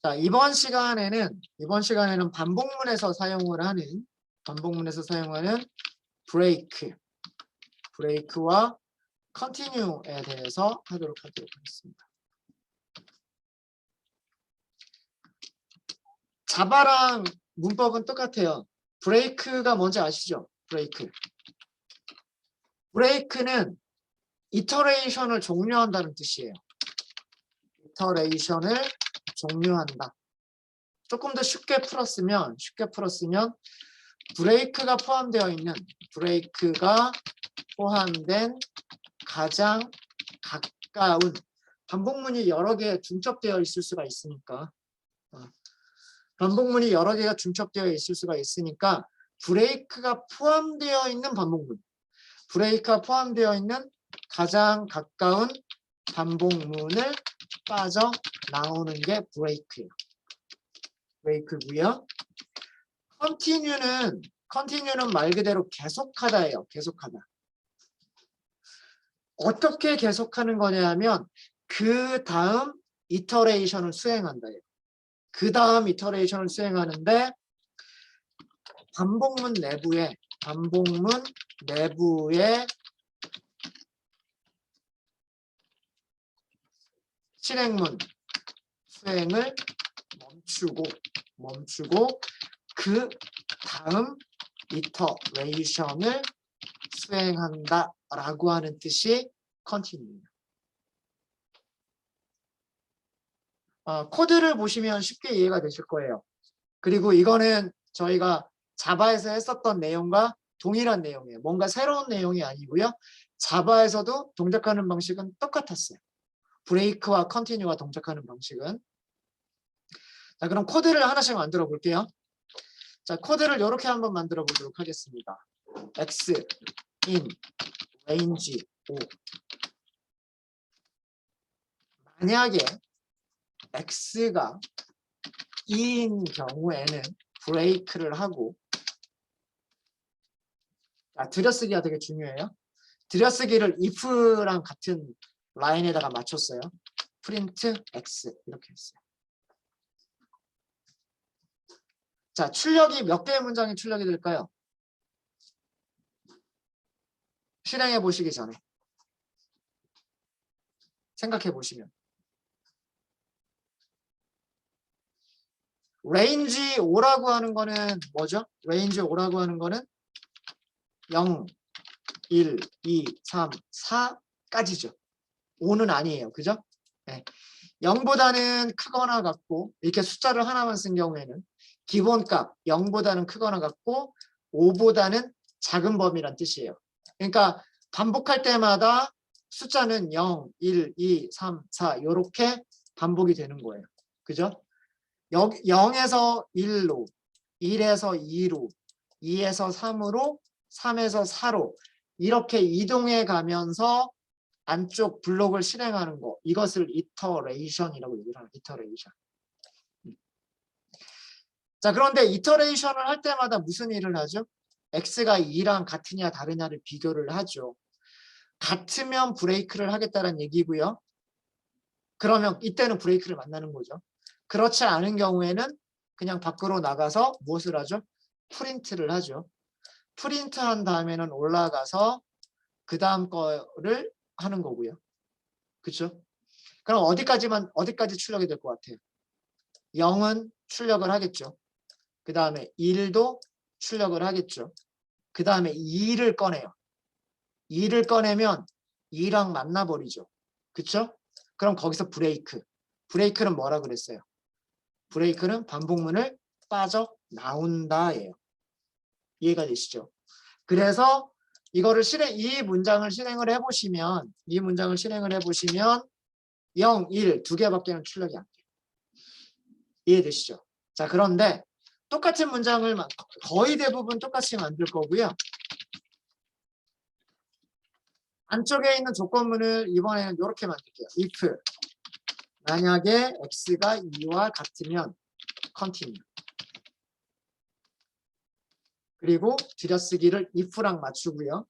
자, 이번 시간에는 반복문에서 사용을 하는 브레이크와 컨티뉴에 대해서 하도록 하겠습니다. 자바랑 문법은 똑같아요. 브레이크가 뭔지 아시죠? 브레이크는 이터레이션을 종료한다는 뜻이에요. 이터레이션을 종료한다. 조금 더 쉽게 풀었으면 브레이크가 포함된 가장 가까운 반복문이 여러 개 중첩되어 있을 수가 있으니까 브레이크가 포함되어 있는 브레이크가 포함되어 있는 가장 가까운 반복문을 빠져나오는 게 브레이크고요. 컨티뉴는 말 그대로 계속하다예요. 어떻게 계속하는 거냐면 그 다음 이터레이션을 수행한다예요. 그 다음 이터레이션을 수행하는데 반복문 내부에 실행문 수행을 멈추고 그 다음 이터레이션을 수행한다라고 하는 뜻이 continue. 코드를 보시면 쉽게 이해가 되실 거예요. 그리고 이거는 저희가 자바에서 했었던 내용과 동일한 내용이에요. 뭔가 새로운 내용이 아니고요. 자바에서도 동작하는 방식은 똑같았어요. 브레이크와 컨티뉴와 동작하는 방식은. 자, 그럼 코드를 하나씩 만들어 볼게요. 자, 코드를 이렇게 한번 만들어 보도록 하겠습니다. X in range O. 만약에 X가 2인 경우에는 브레이크를 하고, 자, 들여쓰기가 되게 중요해요. 들여쓰기를 if랑 같은 라인에다가 맞췄어요. 프린트 X 이렇게 했어요. 자, 출력이 몇 개의 문장이 출력이 될까요? 실행해 보시기 전에 생각해 보시면 range 5라고 하는 거는 뭐죠? range 5라고 하는 거는 0, 1, 2, 3, 4까지죠. 5는 아니에요. 그죠? 네. 0보다는 크거나 같고 이렇게 숫자를 하나만 쓴 경우에는 기본값 0보다는 크거나 같고 5보다는 작은 범위란 뜻이에요. 그러니까 반복할 때마다 숫자는 0, 1, 2, 3, 4 이렇게 반복이 되는 거예요. 그죠? 0에서 1로, 1에서 2로, 2에서 3으로, 3에서 4로 이렇게 이동해 가면서 안쪽 블록을 실행하는 거. 이것을 이터레이션이라고 얘기를 하는 이터레이션. 자, 그런데 이터레이션을 할 때마다 무슨 일을 하죠? X가 2랑 같으냐 다르냐를 비교를 하죠. 같으면 브레이크를 하겠다는 얘기고요. 그러면 이때는 브레이크를 만나는 거죠. 그렇지 않은 경우에는 그냥 밖으로 나가서 무엇을 하죠? 프린트를 하죠. 프린트한 다음에는 올라가서 그 다음 거를 하는 거고요. 그렇죠? 그럼 어디까지 출력이 될 것 같아요? 0은 출력을 하겠죠. 그 다음에 1도 출력을 하겠죠. 그 다음에 2를 꺼내요. 2를 꺼내면 2랑 만나버리죠. 그렇죠? 그럼 거기서 브레이크는 뭐라 그랬어요? 브레이크는 반복문을 빠져나온다예요. 이해가 되시죠? 그래서 이거를 이 문장을 실행을 해보시면 0, 1 두 개밖에는 출력이 안 돼요. 이해되시죠? 자, 그런데 똑같은 문장을 거의 대부분 똑같이 만들 거고요. 안쪽에 있는 조건문을 이번에는 이렇게 만들게요. if 만약에 x가 2와 같으면 continue. 그리고 들여쓰기를 if랑 맞추고요.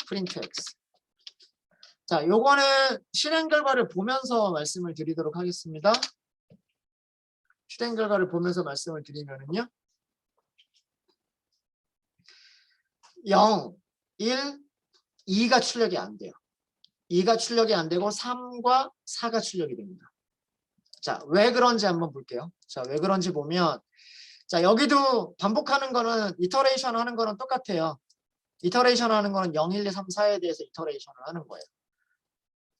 print x. 자, 요거는 실행 결과를 보면서 말씀을 드리도록 하겠습니다. 실행 결과를 보면서 말씀을 드리면은요. 0, 1, 2가 출력이 안 돼요. 2가 출력이 안 되고 3과 4가 출력이 됩니다. 자, 왜 그런지 한번 볼게요. 자, 왜 그런지 보면 자, 여기도 반복하는 거는 이터레이션 하는 거는 똑같아요. 이터레이션 하는 거는 0, 1, 2, 3, 4에 대해서 이터레이션을 하는 거예요.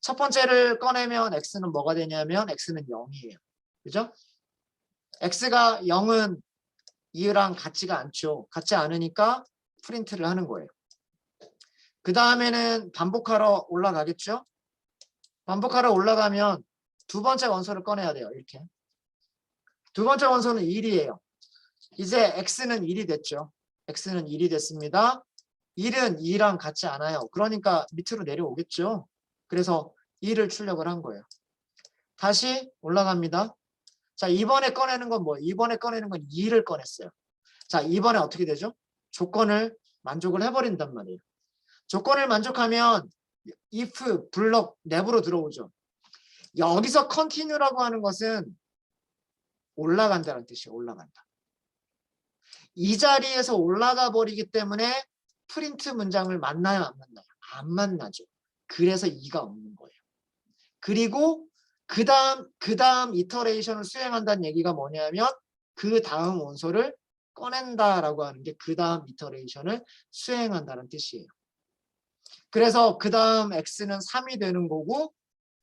첫 번째를 꺼내면 x는 뭐가 되냐면 x는 0이에요. 그죠? x가 0은 2랑 같지가 않죠. 같지 않으니까 프린트를 하는 거예요. 그 다음에는 반복하러 올라가겠죠? 반복하러 올라가면 두 번째 원소를 꺼내야 돼요. 이렇게. 두 번째 원소는 1이에요. 이제 x는 1이 됐죠. x는 1이 됐습니다. 1은 2랑 같지 않아요. 그러니까 밑으로 내려오겠죠. 그래서 2를 출력을 한 거예요. 다시 올라갑니다. 자, 이번에 꺼내는 건 뭐예요? 이번에 꺼내는 건 2를 꺼냈어요. 자, 이번에 어떻게 되죠? 조건을 만족을 해버린단 말이에요. 조건을 만족하면 if 블럭 내부로 들어오죠. 여기서 continue라고 하는 것은 올라간다는 뜻이에요. 올라간다. 이 자리에서 올라가 버리기 때문에 프린트 문장을 만나요, 안 만나요? 안 만나죠. 그래서 2가 없는 거예요. 그리고 그 다음 이터레이션을 수행한다는 얘기가 뭐냐면 그 다음 원소를 꺼낸다라고 하는 게 그 다음 이터레이션을 수행한다는 뜻이에요. 그래서 그 다음 x는 3이 되는 거고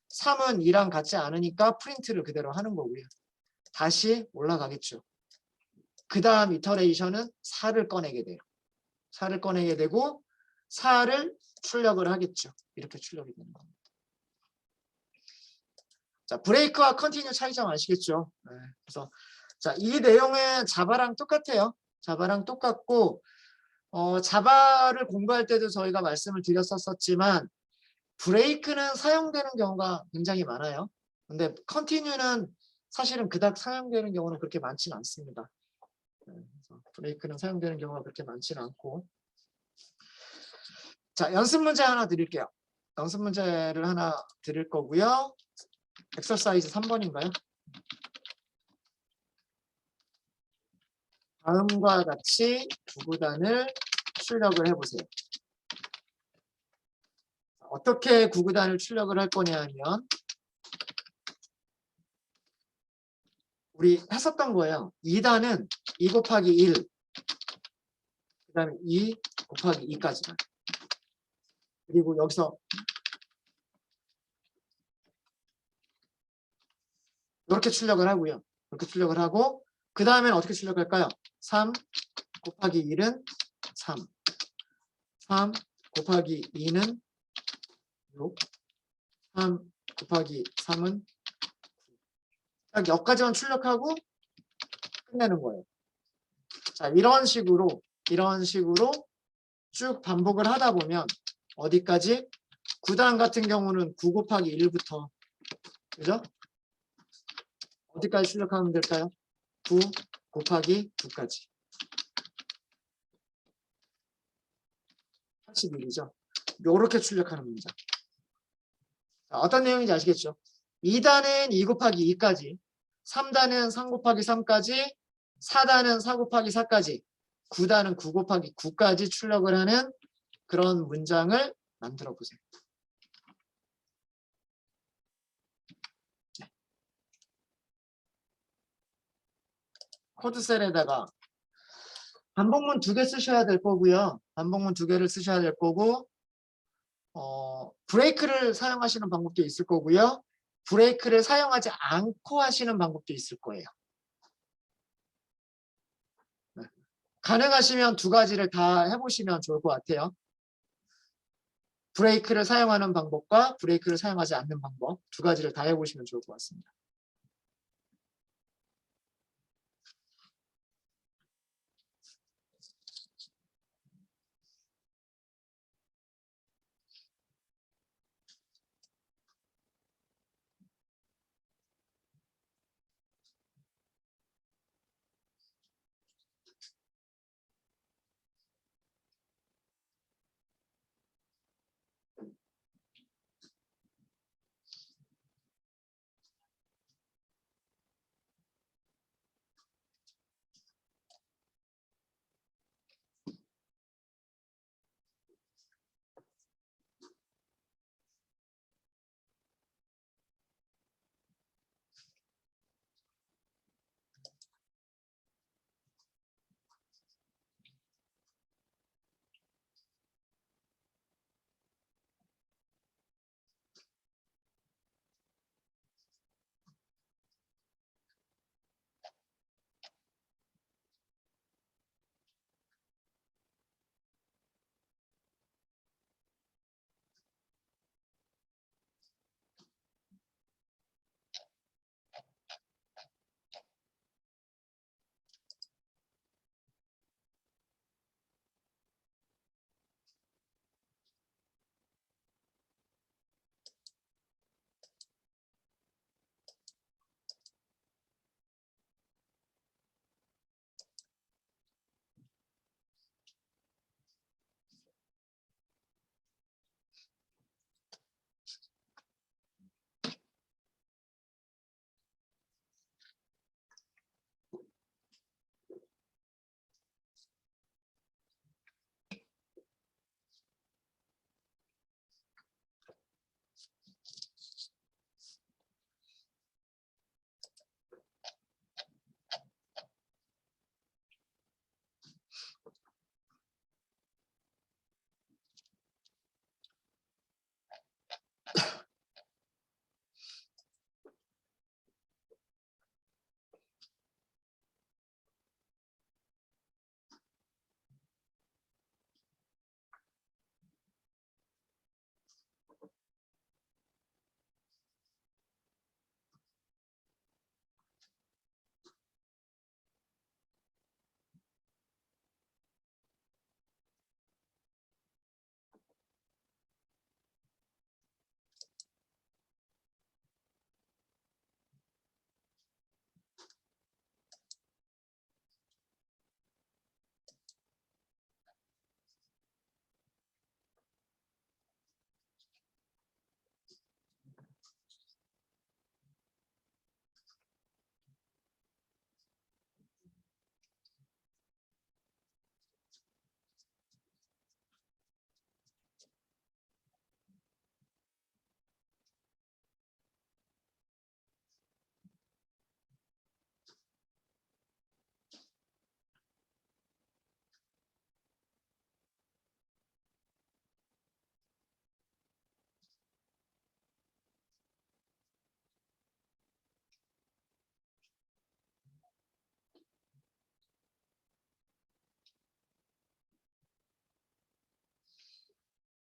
3은 2랑 같지 않으니까 프린트를 그대로 하는 거고요. 다시 올라가겠죠. 그 다음 이터레이션은 4를 꺼내게 돼요. 4를 꺼내게 되고 4를 출력을 하겠죠. 이렇게 출력이 되는 겁니다. 자, 브레이크와 컨티뉴 차이점 아시겠죠? 네, 그래서 자, 이 내용은 자바랑 똑같아요. 자바랑 똑같고 자바를 공부할 때도 저희가 말씀을 드렸었지만 브레이크는 사용되는 경우가 굉장히 많아요. 근데 컨티뉴는 사실은 그닥 사용되는 경우는 그렇게 많지는 않습니다. 네, 그래서 브레이크는 사용되는 경우가 그렇게 많지는 않고 자, 연습 문제 하나 드릴게요. 연습 문제를 하나 드릴 거고요. 엑서사이즈 3번인가요? 다음과 같이 구구단을 출력을 해보세요. 어떻게 구구단을 출력을 할 거냐 하면 우리 했었던 거예요. 2단은 2 곱하기 1, 그 다음에 2 곱하기 2까지만. 그리고 여기서 이렇게 출력을 하고요. 이렇게 출력을 하고 그 다음에는 어떻게 출력할까요? 3 곱하기 1은 3, 3 곱하기 2는 6, 3 곱하기 3은 딱 여기까지만 출력하고 끝내는 거예요. 자, 이런 식으로 쭉 반복을 하다 보면 어디까지? 9단 같은 경우는 9 곱하기 1부터 그죠? 어디까지 출력하면 될까요? 9 곱하기 9까지 81이죠. 요렇게 출력하는 문장. 자, 어떤 내용인지 아시겠죠? 2단은 2 곱하기 2까지 3단은 3 곱하기 3까지 4단은 4 곱하기 4까지 9단은 9 곱하기 9까지 출력을 하는 그런 문장을 만들어 보세요. 코드셀에다가 반복문 2개 쓰셔야 될 거고요. 반복문 2개를 쓰셔야 될 거고 브레이크를 사용하시는 방법도 있을 거고요. 브레이크를 사용하지 않고 하시는 방법도 있을 거예요. 네. 가능하시면 두 가지를 다 해보시면 좋을 것 같아요. 브레이크를 사용하는 방법과 브레이크를 사용하지 않는 방법 두 가지를 다 해보시면 좋을 것 같습니다.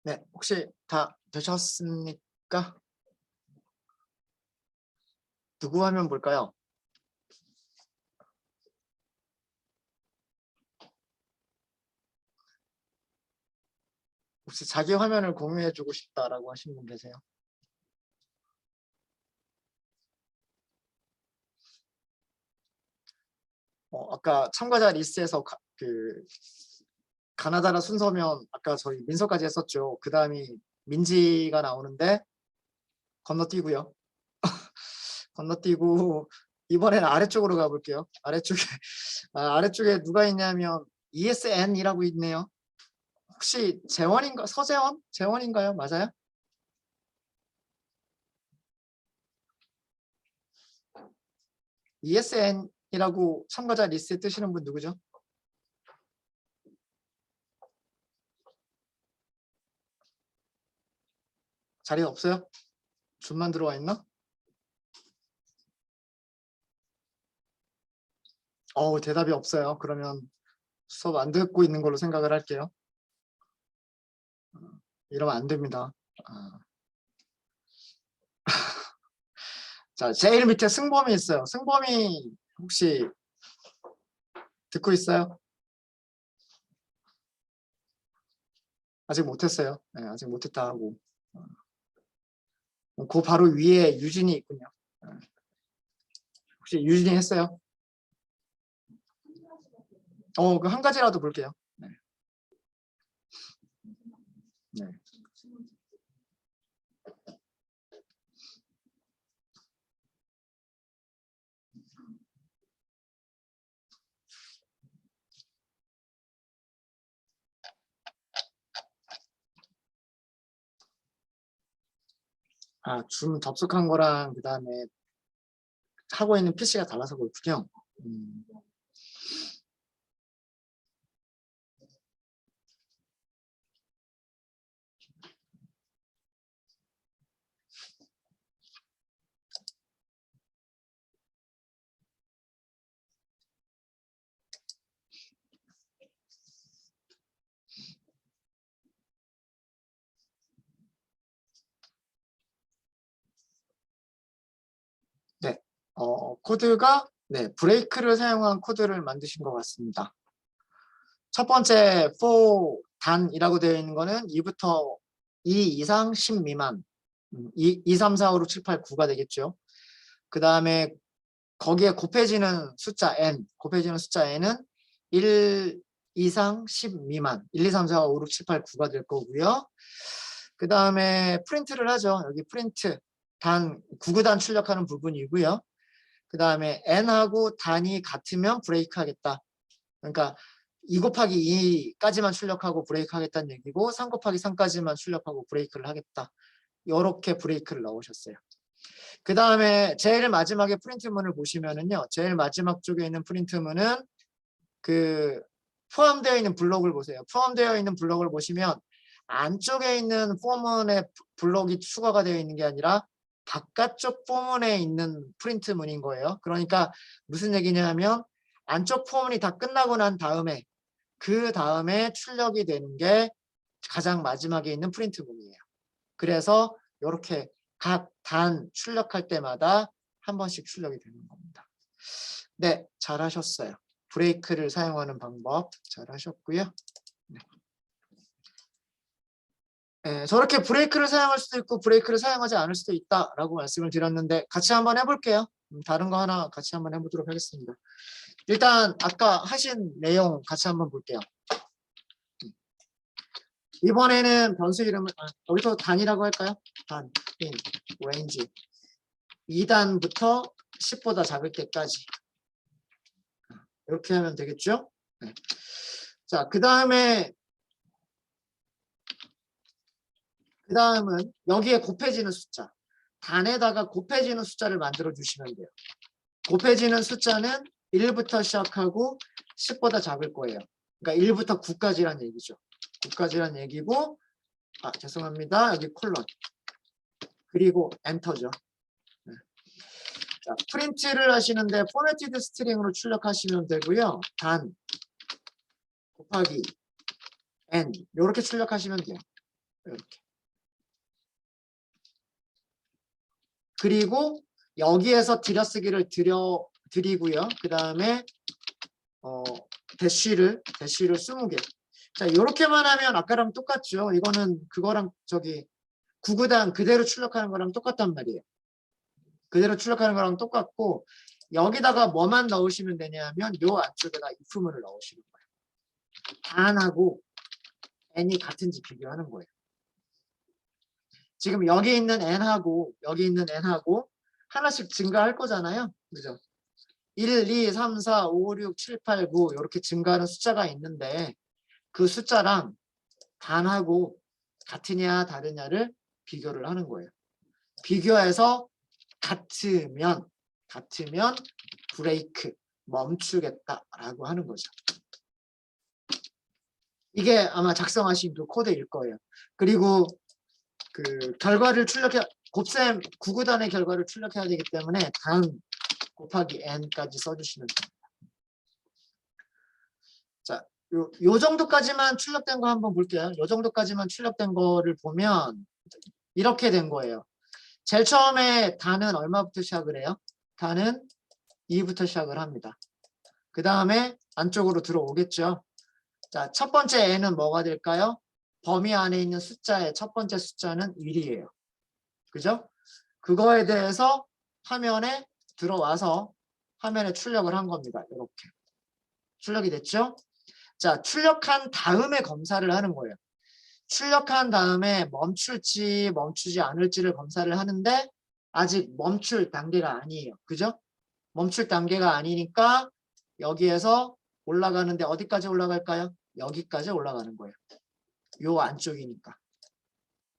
네, 혹시 다 되셨습니까? 누구 화면 볼까요? 혹시 자기 화면을 공유해주고 싶다라고 하신 분 계세요? 아까 참가자 리스트에서 그 가나다라 순서면 아까 저희 민서까지 했었죠. 그 다음이 민지가 나오는데 건너뛰고요. 건너뛰고 이번에는 아래쪽으로 가볼게요. 아래쪽에 아래쪽에 누가 있냐면 ESN이라고 있네요. 혹시 재원인가? 서재원? 재원인가요? 맞아요? ESN이라고 참가자 리스트에 뜨시는 분 누구죠? 자리 없어요? 줄만 들어와 있나? 대답이 없어요. 그러면 수업 안 듣고 있는 걸로 생각을 할게요. 이러면 안 됩니다. 아. 자, 제일 밑에 승범이 있어요. 승범이 혹시 듣고 있어요? 아직 못했어요. 네, 아직 못했다 하고. 그 바로 위에 유진이 있군요. 혹시 유진이 했어요? 그 한 가지라도 볼게요. 네. 네. 줌 접속한 거랑 그다음에 하고 있는 PC가 달라서 그렇군요. 네. 코드가 브레이크를 사용한 코드를 만드신 것 같습니다. 첫 번째 for 단이라고 되어 있는 거는 2부터 2 이상 10 미만 2, 3, 4, 5, 6, 7, 8, 9가 되겠죠. 그 다음에 거기에 곱해지는 숫자 n은 1 이상 10 미만 1, 2, 3, 4, 5, 6, 7, 8, 9가 될 거고요. 그 다음에 프린트를 하죠. 여기 프린트 단 9구단 출력하는 부분이고요. 그 다음에 n하고 단이 같으면 브레이크 하겠다. 그러니까 2 곱하기 2까지만 출력하고 브레이크 하겠다는 얘기고 3 곱하기 3까지만 출력하고 브레이크를 하겠다. 이렇게 브레이크를 넣으셨어요. 그 다음에 제일 마지막에 프린트문을 보시면은요. 제일 마지막 쪽에 있는 프린트문은 그 포함되어 있는 블록을 보세요. 포함되어 있는 블록을 보시면 안쪽에 있는 포문에 블록이 추가가 되어 있는 게 아니라 바깥쪽 포문에 있는 프린트문인 거예요. 그러니까 무슨 얘기냐면 안쪽 포문이 다 끝나고 난 다음에 그 다음에 출력이 되는 게 가장 마지막에 있는 프린트문이에요. 그래서 이렇게 각 단 출력할 때마다 한 번씩 출력이 되는 겁니다. 네, 잘하셨어요. 브레이크를 사용하는 방법 잘하셨고요. 네. 네, 저렇게 브레이크를 사용할 수도 있고 브레이크를 사용하지 않을 수도 있다라고 말씀을 드렸는데 같이 한번 해볼게요. 다른 거 하나 같이 한번 해보도록 하겠습니다. 일단 아까 하신 내용 같이 한번 볼게요. 이번에는 변수 이름을 여기서 단이라고 할까요? 단, 인, 레인지 2단부터 10보다 작을 때까지 이렇게 하면 되겠죠? 네. 자, 그 다음은 여기에 곱해지는 숫자 단에다가 곱해지는 숫자를 만들어 주시면 돼요. 곱해지는 숫자는 1부터 시작하고 10보다 작을 거예요. 그러니까 1부터 9까지란 얘기죠. 9까지란 얘기고 죄송합니다. 여기 콜론 그리고 엔터죠. 네. 자, 프린트를 하시는데 포매티드 스트링으로 출력하시면 되고요. 단 곱하기 n 이렇게 출력하시면 돼요. 이렇게. 그리고 여기에서 들여쓰기를 드리고요. 그 다음에 대쉬를 20개. 자, 이렇게만 하면 아까랑 똑같죠. 이거는 그거랑 저기 구구단 그대로 출력하는 거랑 똑같단 말이에요. 그대로 출력하는 거랑 똑같고 여기다가 뭐만 넣으시면 되냐면 요 안쪽에다 if문을 넣으시는 거예요. 단하고 n이 같은지 비교하는 거예요. 지금 여기 있는 n하고 하나씩 증가할 거잖아요. 그죠? 1, 2, 3, 4, 5, 6, 7, 8, 9 이렇게 증가하는 숫자가 있는데 그 숫자랑 단하고 같으냐 다르냐를 비교를 하는 거예요. 비교해서 같으면 브레이크 멈추겠다라고 하는 거죠. 이게 아마 작성하신 그 코드일 거예요. 그리고 그 결과를 곱셈 9구단의 결과를 출력해야 되기 때문에 단 곱하기 n까지 써주시면 됩니다. 자, 요 정도까지만 출력된 거 한번 볼게요. 요 정도까지만 출력된 거를 보면 이렇게 된 거예요. 제일 처음에 단은 얼마부터 시작을 해요? 단은 2부터 시작을 합니다. 그 다음에 안쪽으로 들어오겠죠. 자, 첫 번째 n은 뭐가 될까요? 범위 안에 있는 숫자의 첫 번째 숫자는 1이에요. 그죠? 그거에 대해서 화면에 들어와서 화면에 출력을 한 겁니다. 이렇게. 출력이 됐죠? 자, 출력한 다음에 검사를 하는 거예요. 출력한 다음에 멈출지 멈추지 않을지를 검사를 하는데 아직 멈출 단계가 아니에요. 그죠? 멈출 단계가 아니니까 여기에서 올라가는데 어디까지 올라갈까요? 여기까지 올라가는 거예요. 요 안쪽이니까.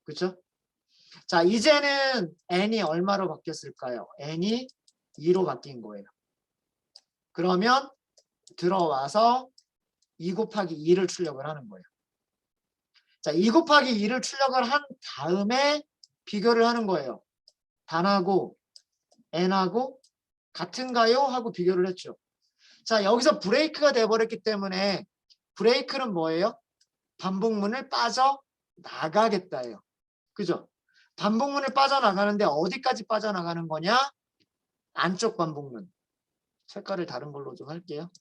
그죠? 자, 이제는 n이 얼마로 바뀌었을까요? n이 2로 바뀐 거예요. 그러면 들어와서 2 곱하기 2를 출력을 하는 거예요. 자, 2 곱하기 2를 출력을 한 다음에 비교를 하는 거예요. 단하고 n하고 같은가요? 하고 비교를 했죠. 자, 여기서 브레이크가 돼버렸기 때문에 브레이크는 뭐예요? 반복문을 빠져나가겠다예요. 그죠? 반복문을 빠져나가는데 어디까지 빠져나가는 거냐? 안쪽 반복문. 색깔을 다른 걸로 좀 할게요.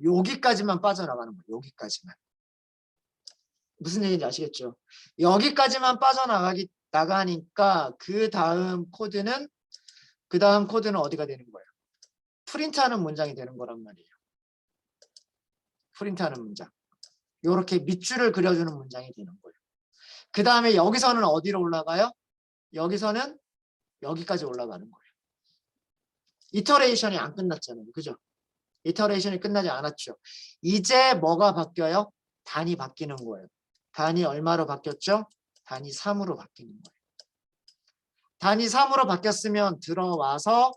여기까지만 빠져나가는 거예요. 여기까지만. 무슨 얘기인지 아시겠죠? 여기까지만 나가니까 그 다음 코드는 어디가 되는 거예요? 프린트하는 문장이 되는 거란 말이에요. 프린트하는 문장. 이렇게 밑줄을 그려주는 문장이 되는 거예요. 그 다음에 여기서는 어디로 올라가요? 여기서는 여기까지 올라가는 거예요. 이터레이션이 안 끝났잖아요. 그죠? 이터레이션이 끝나지 않았죠. 이제 뭐가 바뀌어요? 단이 바뀌는 거예요. 단이 얼마로 바뀌었죠? 단이 3으로 바뀌는 거예요. 단이 3으로 바뀌었으면 들어와서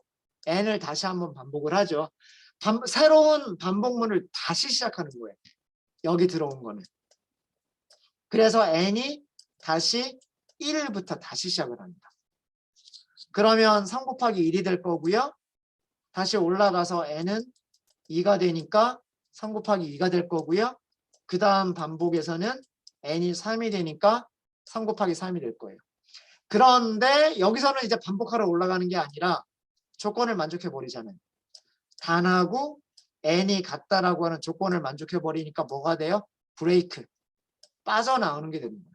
n을 다시 한번 반복을 하죠. 새로운 반복문을 다시 시작하는 거예요. 여기 들어온 거는. 그래서 n이 다시 1부터 다시 시작을 합니다. 그러면 3 곱하기 1이 될 거고요. 다시 올라가서 n은 2가 되니까 3 곱하기 2가 될 거고요. 그 다음 반복에서는 n이 3이 되니까 3 곱하기 3이 될 거예요. 그런데 여기서는 이제 반복하러 올라가는 게 아니라 조건을 만족해 버리잖아요. 단하고 n이 같다라고 하는 조건을 만족해 버리니까 뭐가 돼요? 브레이크. 빠져나오는 게 되는 거예요.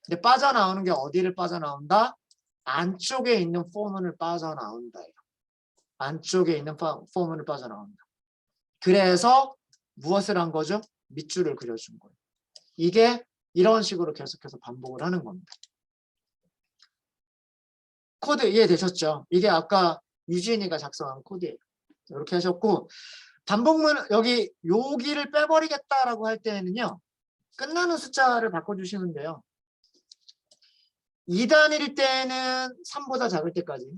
근데 빠져나오는 게 어디를 빠져나온다? 안쪽에 있는 포문을 빠져나온다예요. 안쪽에 있는 포문을 빠져나온다. 그래서 무엇을 한 거죠? 밑줄을 그려준 거예요. 이게 이런 식으로 계속해서 반복을 하는 겁니다. 코드 이해되셨죠? 이게 아까 유진이가 작성한 코드예요. 이렇게 하셨고 반복문 여기를 빼버리겠다라고 할 때는요. 끝나는 숫자를 바꿔주시면 돼요. 2단일 때는 3보다 작을 때까지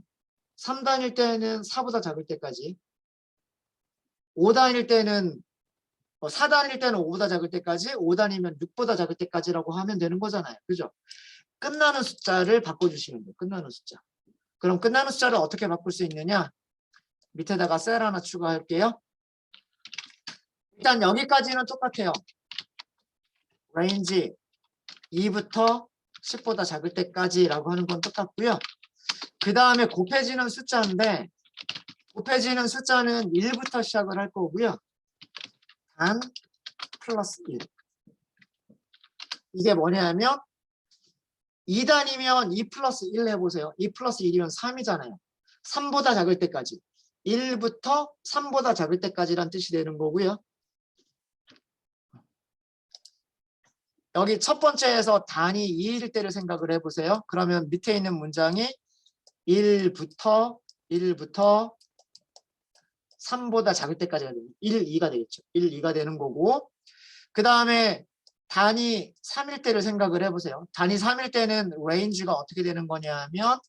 3단일 때는 4보다 작을 때까지 5단일 때는 4단일 때는 5보다 작을 때까지 5단이면 6보다 작을 때까지라고 하면 되는 거잖아요. 그죠? 끝나는 숫자를 바꿔주시면 돼요. 끝나는 숫자. 그럼 끝나는 숫자를 어떻게 바꿀 수 있느냐? 밑에다가 셀 하나 추가할게요. 일단 여기까지는 똑같아요. range 2부터 10보다 작을 때까지라고 하는 건 똑같고요. 그 다음에 곱해지는 숫자인데 곱해지는 숫자는 1부터 시작을 할 거고요. 단 플러스 1. 이게 뭐냐면 2단이면 2 플러스 1 해보세요. 2 플러스 1이면 3이잖아요. 3보다 작을 때까지. 1부터 3보다 작을 때까지란 뜻이 되는 거고요. 여기 첫 번째에서 단이 2일 때를 생각을 해보세요. 그러면 밑에 있는 문장이 1부터 3보다 작을 때까지가 되는 1, 2가 되겠죠. 1, 2가 되는 거고 그 다음에 단위 3일 때를 생각을 해보세요. 단위 3일 때는 range가 어떻게 되는 거냐면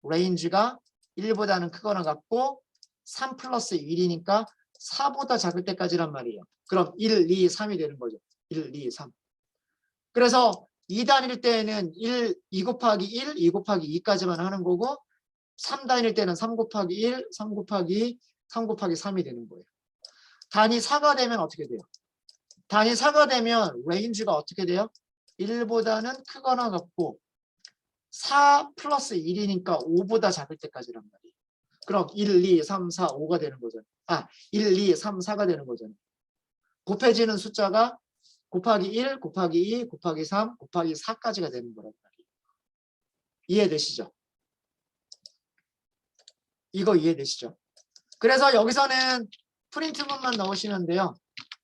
range가 1보다는 크거나 같고 3 플러스 1이니까 4보다 작을 때까지란 말이에요. 그럼 1, 2, 3이 되는 거죠. 1, 2, 3. 그래서 2단일 때는 2 곱하기 1, 2 곱하기 2까지만 하는 거고 3단일 때는 3 곱하기 1, 3 곱하기 2, 3 곱하기 3이 되는 거예요. 단위 4가 되면 어떻게 돼요? 단위 4가 되면 range가 어떻게 돼요? 1보다는 크거나 같고 4 플러스 1이니까 5보다 작을 때까지란 말이에요. 그럼 1, 2, 3, 4, 5가 되는 거잖아요. 1, 2, 3, 4가 되는 거잖아요. 곱해지는 숫자가 곱하기 1, 곱하기 2, 곱하기 3, 곱하기 4까지가 되는 거란 말이에요. 이해되시죠? 이거 이해되시죠? 그래서 여기서는 프린트문만 넣으시면 돼요.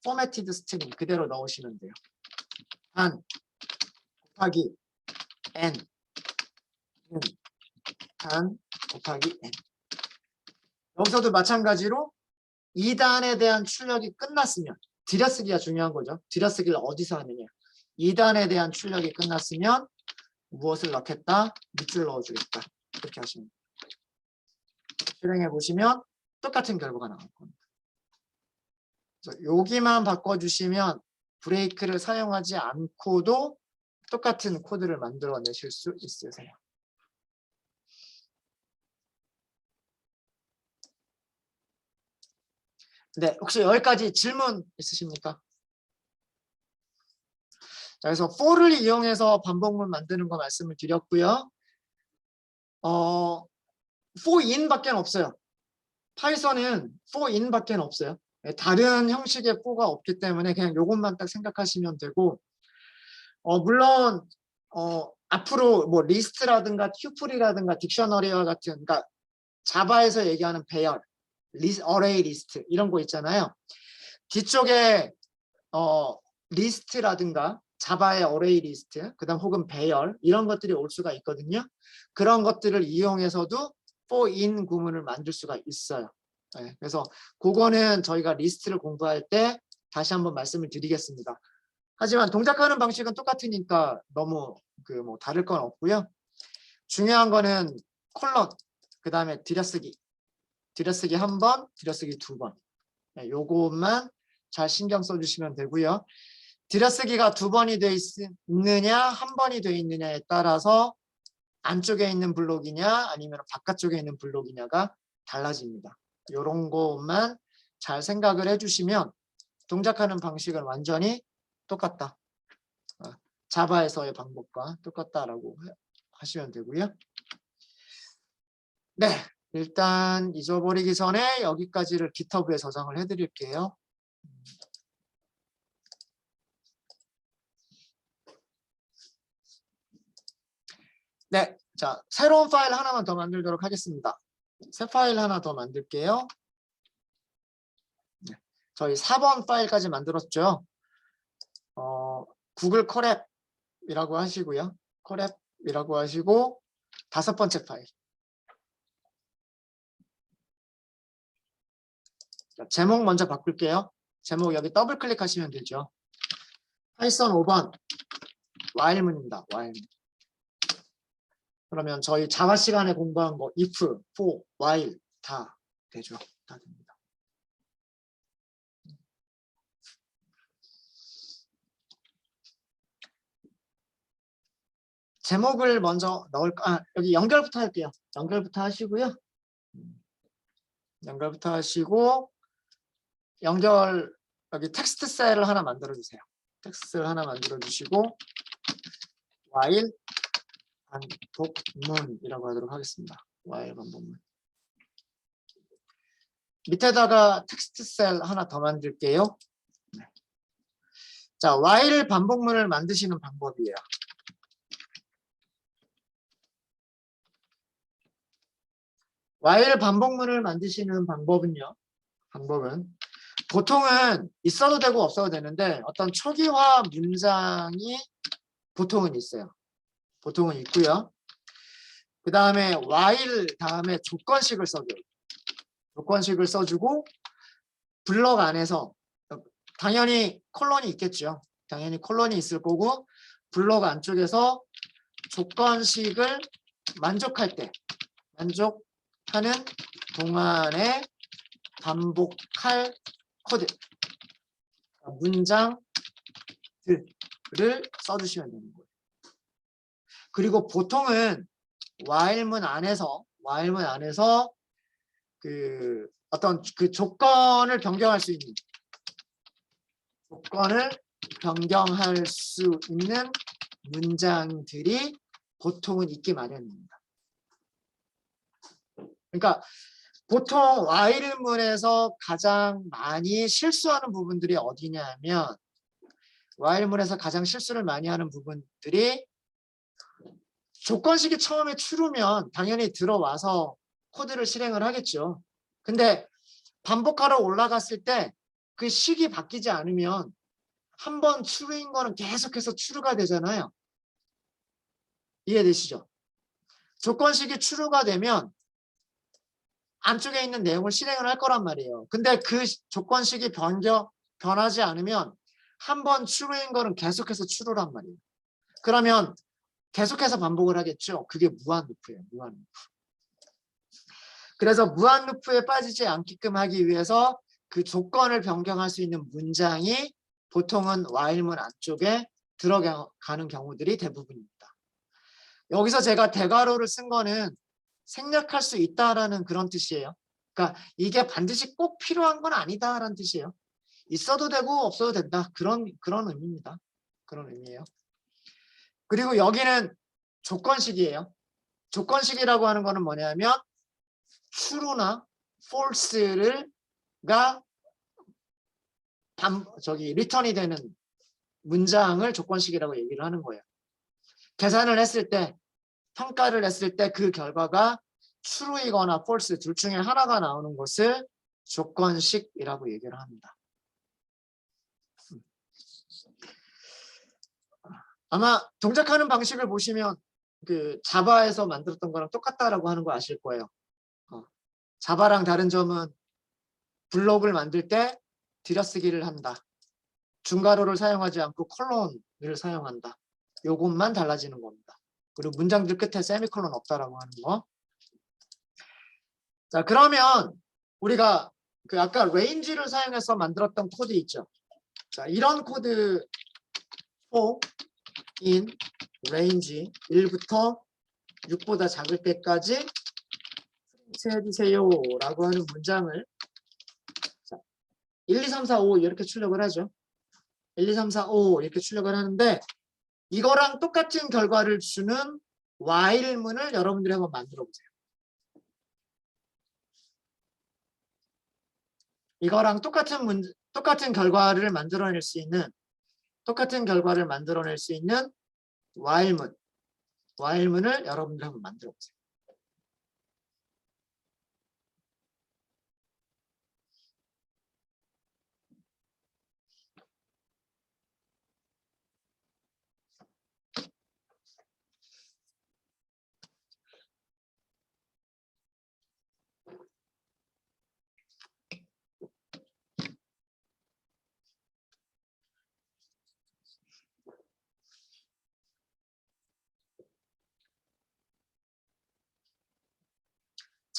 formatted string 그대로 넣으시면 돼요. 단 곱하기 n 단 곱하기 n. 여기서도 마찬가지로 2단에 대한 출력이 끝났으면 들여쓰기가 중요한 거죠. 들여쓰기를 어디서 하느냐. 2단에 대한 출력이 끝났으면 무엇을 넣겠다? 밑줄 넣어주겠다. 이렇게 하시면 돼요. 실행해 보시면 똑같은 결과가 나올 겁니다. 그래서 여기만 바꿔주시면 브레이크를 사용하지 않고도 똑같은 코드를 만들어내실 수 있으세요. 네, 혹시 여기까지 질문 있으십니까? 자, 그래서 for를 이용해서 반복문 만드는 거 말씀을 드렸고요. for in 밖에 없어요. 파이썬은 for in 밖에 없어요. 다른 형식의 for가 없기 때문에 그냥 이것만 딱 생각하시면 되고, 물론 앞으로 뭐 리스트라든가 튜플이라든가 딕셔너리와 같은, 그러니까 자바에서 얘기하는 배열, 어레이 리스트 이런 거 있잖아요. 뒤쪽에 리스트라든가 자바의 어레이 리스트, 그다음 혹은 배열 이런 것들이 올 수가 있거든요. 그런 것들을 이용해서도 for in 구문을 만들 수가 있어요. 네, 그래서 그거는 저희가 리스트를 공부할 때 다시 한번 말씀을 드리겠습니다. 하지만 동작하는 방식은 똑같으니까 너무 뭐 다를 건 없고요. 중요한 거는 콜론, 그 다음에 들여쓰기 한 번, 들여쓰기 2번. 네, 요것만 잘 신경 써주시면 되고요. 들여쓰기가 2번이 돼 있느냐, 1번이 돼 있느냐에 따라서 안쪽에 있는 블록이냐, 아니면 바깥쪽에 있는 블록이냐가 달라집니다. 이런 것만 잘 생각을 해주시면 동작하는 방식은 완전히 똑같다. 자바에서의 방법과 똑같다라고 하시면 되고요. 네, 일단 잊어버리기 전에 여기까지를 GitHub에 저장을 해드릴게요. 네, 자, 새로운 파일 하나만 더 만들도록 하겠습니다. 새 파일 하나 더 만들게요. 네, 저희 4번 파일까지 만들었죠. 구글 콜앱이라고 하시고요. 콜앱이라고 하시고 5번째 파일. 자, 제목 먼저 바꿀게요. 제목 여기 더블 클릭하시면 되죠. 파이썬 5번 while문입니다. while. 그러면 저희 자바 시간에 공부한 거 if, for, while 다 되죠. 다 됩니다. 제목을 먼저 넣을까? 여기 연결부터 할게요. 연결부터 하시고요. 연결부터 하시고 연결 여기 텍스트 셀을 하나 만들어 주세요. 텍스트를 하나 만들어 주시고 while 반복문이라고 하도록 하겠습니다. while 반복문. 밑에다가 텍스트 셀 하나 더 만들게요. 네. 자, while 반복문을 만드시는 방법이에요. while 반복문을 만드시는 방법은요. 보통은 있어도 되고 없어도 되는데 어떤 초기화 문장이 보통은 있어요. 보통은 있고요. 그 다음에 while 다음에 조건식을 써줘요. 조건식을 써주고 블럭 안에서 당연히 콜론이 있겠죠. 당연히 콜론이 있을 거고 블럭 안쪽에서 조건식을 만족할 때 만족하는 동안에 반복할 코드 문장들을 써주시면 되는 거예요. 그리고 보통은 while문 안에서 그 어떤 그 조건을 변경할 수 있는 문장들이 보통은 있기 마련입니다. 그러니까 보통 while문에서 가장 많이 실수하는 부분들이 어디냐면 while문에서 가장 실수를 많이 하는 부분들이 조건식이 처음에 true면 당연히 들어와서 코드를 실행을 하겠죠. 근데 반복하러 올라갔을 때 그 식이 바뀌지 않으면 한번 true인 거는 계속해서 true가 되잖아요. 이해되시죠? 조건식이 true가 되면 안쪽에 있는 내용을 실행을 할 거란 말이에요. 근데 그 조건식이 변하지 않으면 한번 true인 거는 계속해서 true란 말이에요. 그러면 계속해서 반복을 하겠죠. 그게 무한 루프예요. 무한 루프. 그래서 무한 루프에 빠지지 않게끔 하기 위해서 그 조건을 변경할 수 있는 문장이 보통은 while문 안쪽에 들어가는 경우들이 대부분입니다. 여기서 제가 대괄호를 쓴 거는 생략할 수 있다라는 그런 뜻이에요. 그러니까 이게 반드시 꼭 필요한 건 아니다라는 뜻이에요. 있어도 되고 없어도 된다. 그런 의미입니다. 그런 의미예요. 그리고 여기는 조건식이에요. 조건식이라고 하는 거는 뭐냐면 true나 false가 리턴이 되는 문장을 조건식이라고 얘기를 하는 거예요. 계산을 했을 때 평가를 했을 때 그 결과가 true이거나 false 둘 중에 하나가 나오는 것을 조건식이라고 얘기를 합니다. 아마 동작하는 방식을 보시면 그 자바에서 만들었던 거랑 똑같다라고 하는 거 아실 거예요. 자바랑 다른 점은 블록을 만들 때 들여쓰기를 한다. 중괄호를 사용하지 않고 콜론을 사용한다. 요것만 달라지는 겁니다. 그리고 문장들 끝에 세미콜론 없다라고 하는 거. 자, 그러면 우리가 그 아까 range를 사용해서 만들었던 코드 있죠. 자, 이런 코드 for in range 1부터 6보다 작을 때까지 해주세요 라고 하는 문장을 자, 1, 2, 3, 4, 5 이렇게 출력을 하죠. 1, 2, 3, 4, 5 이렇게 출력을 하는데 이거랑 똑같은 결과를 주는 while문을 여러분들이 한번 만들어 보세요. 이거랑 똑같은 결과를 만들어낼 수 있는 while문을 여러분들이 한번 만들어 보세요.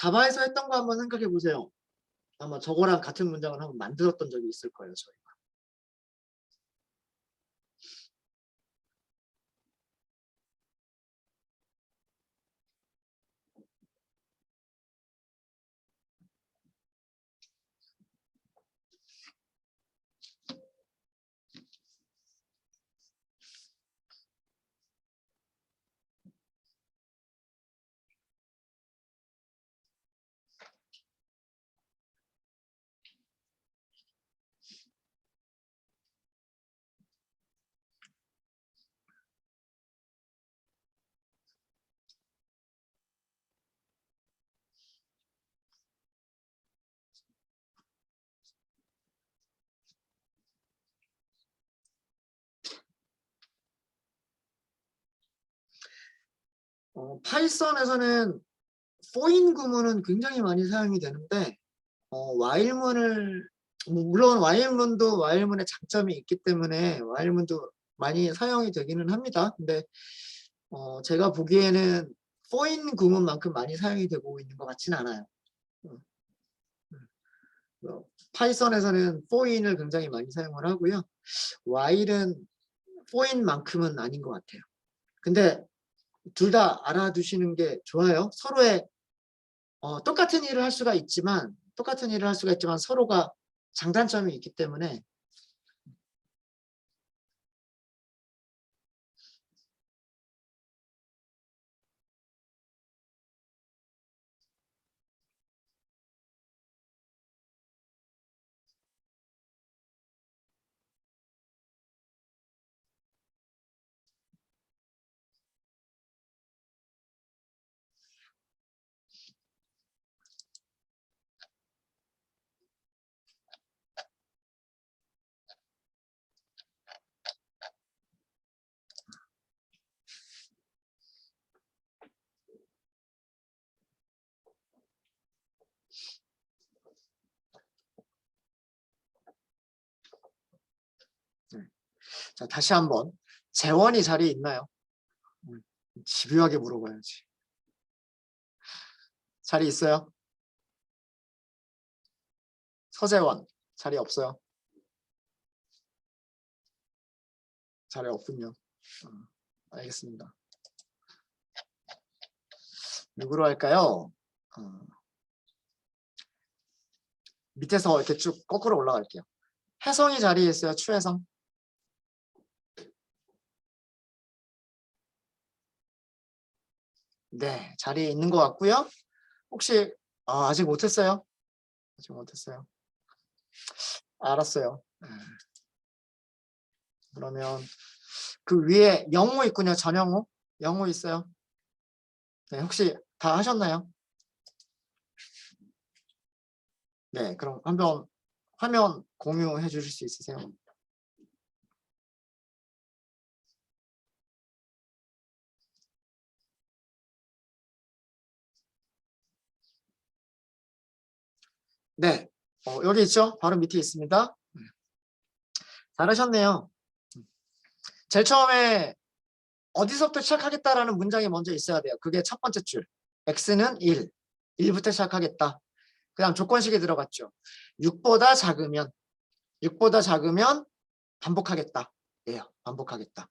자바에서 했던 거 한번 생각해 보세요. 아마 저거랑 같은 문장을 한번 만들었던 적이 있을 거예요, 저희가. 파이썬에서는 포인 구문은 굉장히 많이 사용이 되는데 while문을 물론 while문의 장점이 있기 때문에 while문도 많이 사용이 되기는 합니다. 근데 제가 보기에는 포인 구문만큼 많이 사용이 되고 있는 것 같지는 않아요. 파이썬에서는 포인을 굉장히 많이 사용을 하고요. while은 포인만큼은 아닌 것 같아요. 근데 둘 다 알아두시는 게 좋아요. 서로의 똑같은 일을 할 수가 있지만 서로가 장단점이 있기 때문에 자, 다시 한번 재원이 자리에 있나요? 집요하게 물어봐야지. 자리 있어요? 서재원 자리 없어요? 자리 없군요. 알겠습니다. 누구로 할까요? 밑에서 이렇게 쭉 거꾸로 올라갈게요. 혜성이 자리에 있어요. 추혜성. 네, 자리에 있는 것 같고요. 혹시 아직 못했어요? 아직 못했어요. 알았어요. 그러면 그 위에 영호 있군요. 전영호. 영호 있어요. 네, 혹시 다 하셨나요? 네, 그럼 한번 화면 공유해 주실 수 있으세요? 네, 여기 있죠? 바로 밑에 있습니다. 잘하셨네요. 제일 처음에 어디서부터 시작하겠다라는 문장이 먼저 있어야 돼요. 그게 첫 번째 줄. x는 1. 1부터 시작하겠다. 그 다음 조건식이 들어갔죠. 6보다 작으면 반복하겠다. 예요. 반복하겠다.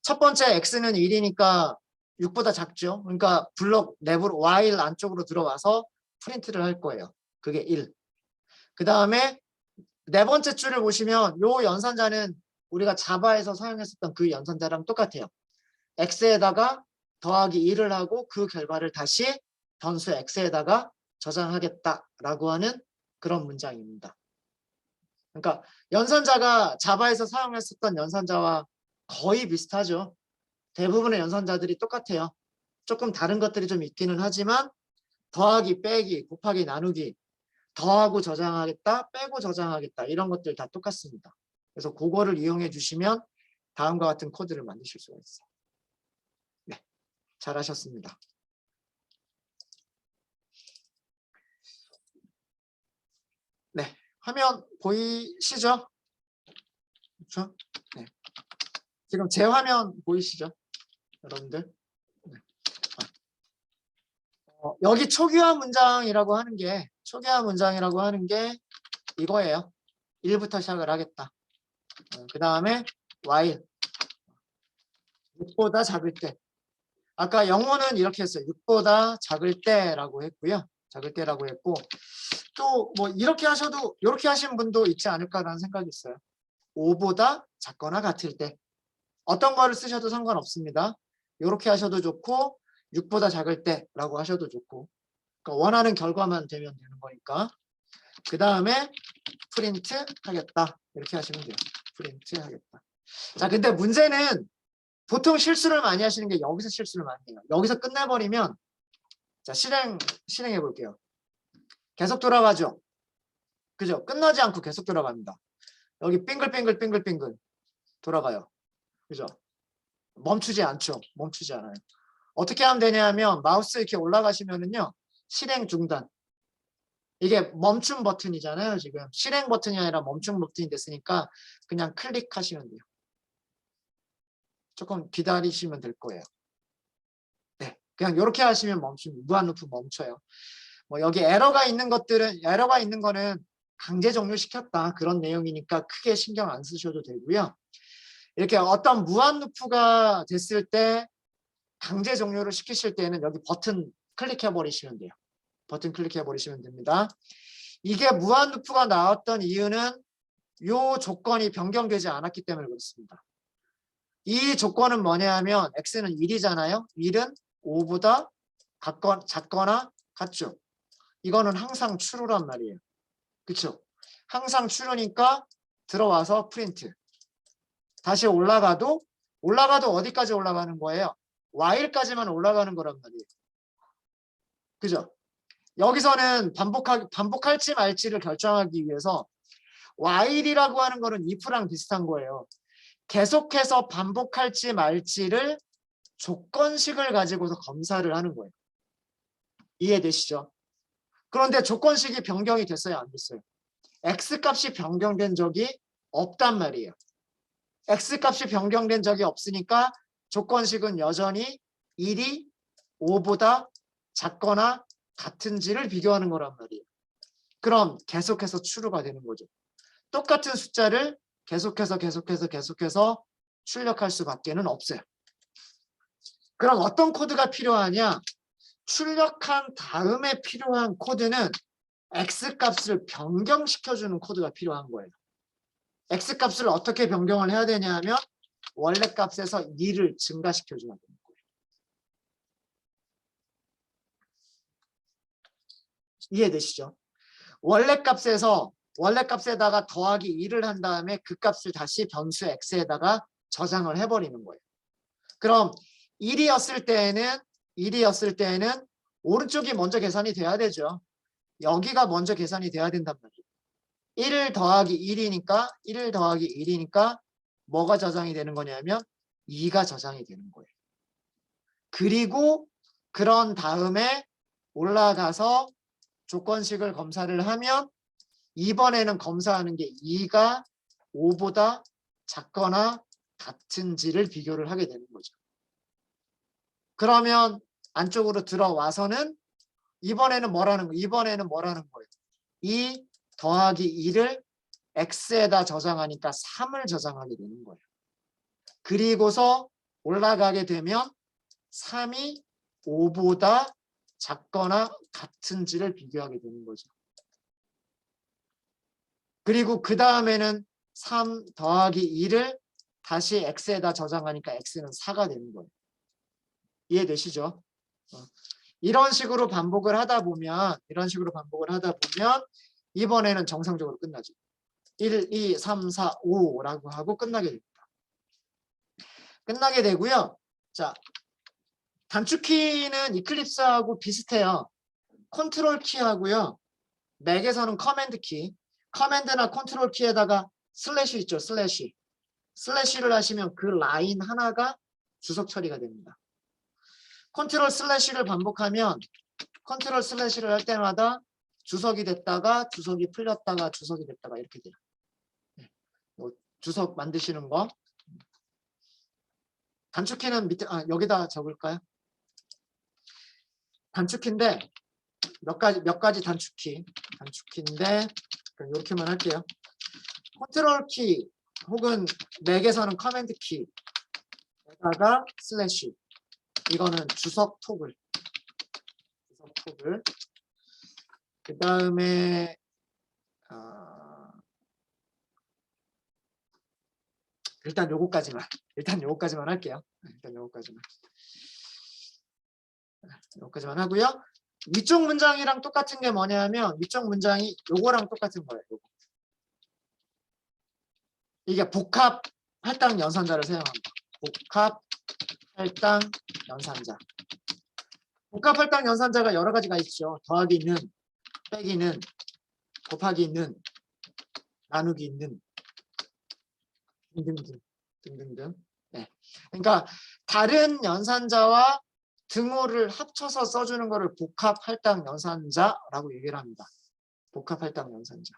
첫 번째 x는 1이니까 6보다 작죠. 그러니까 블록 내부로 while 안쪽으로 들어와서 프린트를 할 거예요. 그게 1. 그 다음에 네 번째 줄을 보시면 요 연산자는 우리가 자바에서 사용했었던 그 연산자랑 똑같아요. x에다가 더하기 1을 하고 그 결과를 다시 변수 x에다가 저장하겠다라고 하는 그런 문장입니다. 그러니까 연산자가 자바에서 사용했었던 연산자와 거의 비슷하죠. 대부분의 연산자들이 똑같아요. 조금 다른 것들이 좀 있기는 하지만 더하기, 빼기, 곱하기, 나누기, 더하고 저장하겠다, 빼고 저장하겠다 이런 것들 다 똑같습니다. 그래서 그거를 이용해 주시면 다음과 같은 코드를 만드실 수가 있어요. 네, 잘하셨습니다. 네, 화면 보이시죠? 그렇죠? 네. 지금 제 화면 보이시죠? 여러분들? 네. 여기 초기화 문장이라고 하는 게 이거예요. 1부터 시작을 하겠다. 그 다음에 while 6보다 작을 때. 아까 영어는 이렇게 했어요. 6보다 작을 때라고 했고요. 작을 때라고 했고 또 뭐 이렇게 하셔도 이렇게 하신 분도 있지 않을까라는 생각이 있어요. 5보다 작거나 같을 때. 어떤 거를 쓰셔도 상관없습니다. 이렇게 하셔도 좋고 6보다 작을 때라고 하셔도 좋고 그러니까 원하는 결과만 되면 되는 거니까 그 다음에 프린트 하겠다 이렇게 하시면 돼요. 프린트 하겠다. 자 근데 문제는 보통 실수를 많이 하시는 게 여기서 실수를 많이 해요. 여기서 끝내버리면 자 실행해 볼게요. 계속 돌아가죠. 그죠? 끝나지 않고 계속 돌아갑니다. 여기 빙글빙글 돌아가요. 그죠? 멈추지 않죠. 멈추지 않아요. 어떻게 하면 되냐면 마우스 이렇게 올라가시면은요. 실행 중단. 이게 멈춤 버튼이잖아요. 지금 실행 버튼이 아니라 멈춤 버튼이 됐으니까 그냥 클릭하시면 돼요. 조금 기다리시면 될 거예요. 네, 그냥 이렇게 하시면 무한 루프 멈춰요. 뭐 여기 에러가 있는 거는 강제 종료시켰다 그런 내용이니까 크게 신경 안 쓰셔도 되고요. 이렇게 어떤 무한 루프가 됐을 때 강제 종료를 시키실 때는 여기 버튼 클릭해 버리시면 돼요. 버튼 클릭해 버리시면 됩니다. 이게 무한 루프가 나왔던 이유는 이 조건이 변경되지 않았기 때문에 그렇습니다. 이 조건은 뭐냐 하면 x는 1이잖아요. 1은 5보다 작거나 같죠. 이거는 항상 true란 말이에요. 그렇죠? 항상 true니까 들어와서 프린트. 다시 올라가도 어디까지 올라가는 거예요? while까지만 올라가는 거란 말이에요. 그죠? 여기서는 반복할지 말지를 결정하기 위해서 while이라고 하는 거는 if랑 비슷한 거예요. 계속해서 반복할지 말지를 조건식을 가지고서 검사를 하는 거예요. 이해되시죠? 그런데 조건식이 변경이 됐어요, 안 됐어요? x값이 변경된 적이 없단 말이에요. x값이 변경된 적이 없으니까 조건식은 여전히 1이 5보다 작거나 같은지를 비교하는 거란 말이에요. 그럼 계속해서 true가 되는 거죠. 똑같은 숫자를 계속해서 출력할 수밖에는 없어요. 그럼 어떤 코드가 필요하냐? 출력한 다음에 필요한 코드는 x값을 변경시켜주는 코드가 필요한 거예요. x값을 어떻게 변경을 해야 되냐 하면 원래 값에서 2를 증가시켜주면 되는 거예요. 이해되시죠? 원래 값에다가 더하기 2를 한 다음에 그 값을 다시 변수 x에다가 저장을 해버리는 거예요. 그럼 1이었을 때에는 오른쪽이 먼저 계산이 돼야 되죠. 여기가 먼저 계산이 돼야 된단 말이에요. 1 더하기 1이니까 뭐가 저장이 되는 거냐면 2가 저장이 되는 거예요. 그리고 그런 다음에 올라가서 조건식을 검사를 하면 이번에는 검사하는 게 2가 5보다 작거나 같은지를 비교를 하게 되는 거죠. 그러면 안쪽으로 들어와서는 이번에는 뭐라는 거예요? 2 더하기 2를 x에다 저장하니까 3을 저장하게 되는 거예요. 그리고서 올라가게 되면 3이 5보다 작거나 같은지를 비교하게 되는 거죠. 그리고 그 다음에는 3 더하기 2를 다시 x에다 저장하니까 x는 4가 되는 거예요. 이해되시죠? 이런 식으로 반복을 하다 보면 이번에는 정상적으로 끝나죠. 1, 2, 3, 4, 5라고 하고 끝나게 됩니다. 끝나게 되고요. 자, 단축키는 이클립스하고 비슷해요. 컨트롤 키하고요. 맥에서는 커맨드 키. 커맨드나 컨트롤 키에다가 슬래시 있죠. 슬래시를 하시면 그 라인 하나가 주석 처리가 됩니다. 컨트롤 슬래시를 반복하면 컨트롤 슬래시를 할 때마다 주석이 됐다가 주석이 풀렸다가 주석이 됐다가 이렇게 돼요. 주석 만드시는 거. 단축키는 밑에 여기다 적을까요? 단축키인데 몇 가지 단축키인데 그럼 이렇게만 할게요. 컨트롤 키 혹은 맥에서는 커맨드 키에다가 슬래시. 이거는 주석 토글. 그 다음에 일단 요거까지만 할게요. 요거까지만 하고요. 위쪽 문장이랑 똑같은 게 뭐냐면 위쪽 문장이 요거랑 똑같은 거예요. 요거. 이게 복합 할당 연산자를 사용합니다. 복합 할당 연산자. 복합 할당 연산자가 여러 가지가 있죠. 더하기는, 빼기는, 곱하기는, 나누기는 등등등. 네. 그러니까 다른 연산자와 등호를 합쳐서 써주는 거를 복합 할당 연산자라고 얘기를 합니다. 복합 할당 연산자.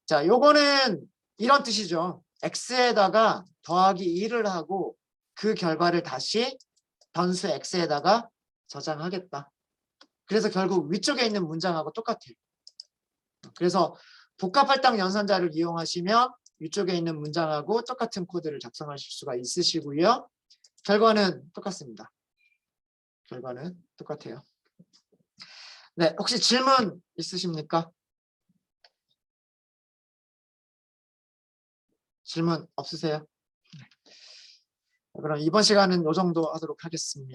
자, 요거는 이런 뜻이죠. x에다가 더하기 2를 하고 그 결과를 다시 변수 x에다가 저장하겠다. 그래서 결국 위쪽에 있는 문장하고 똑같아요. 그래서 복합 할당 연산자를 이용하시면 위쪽에 있는 문장하고 똑같은 코드를 작성하실 수가 있으시고요. 결과는 똑같습니다. 결과는 똑같아요. 네, 혹시 질문 있으십니까? 질문 없으세요? 그럼 이번 시간은 이 정도 하도록 하겠습니다.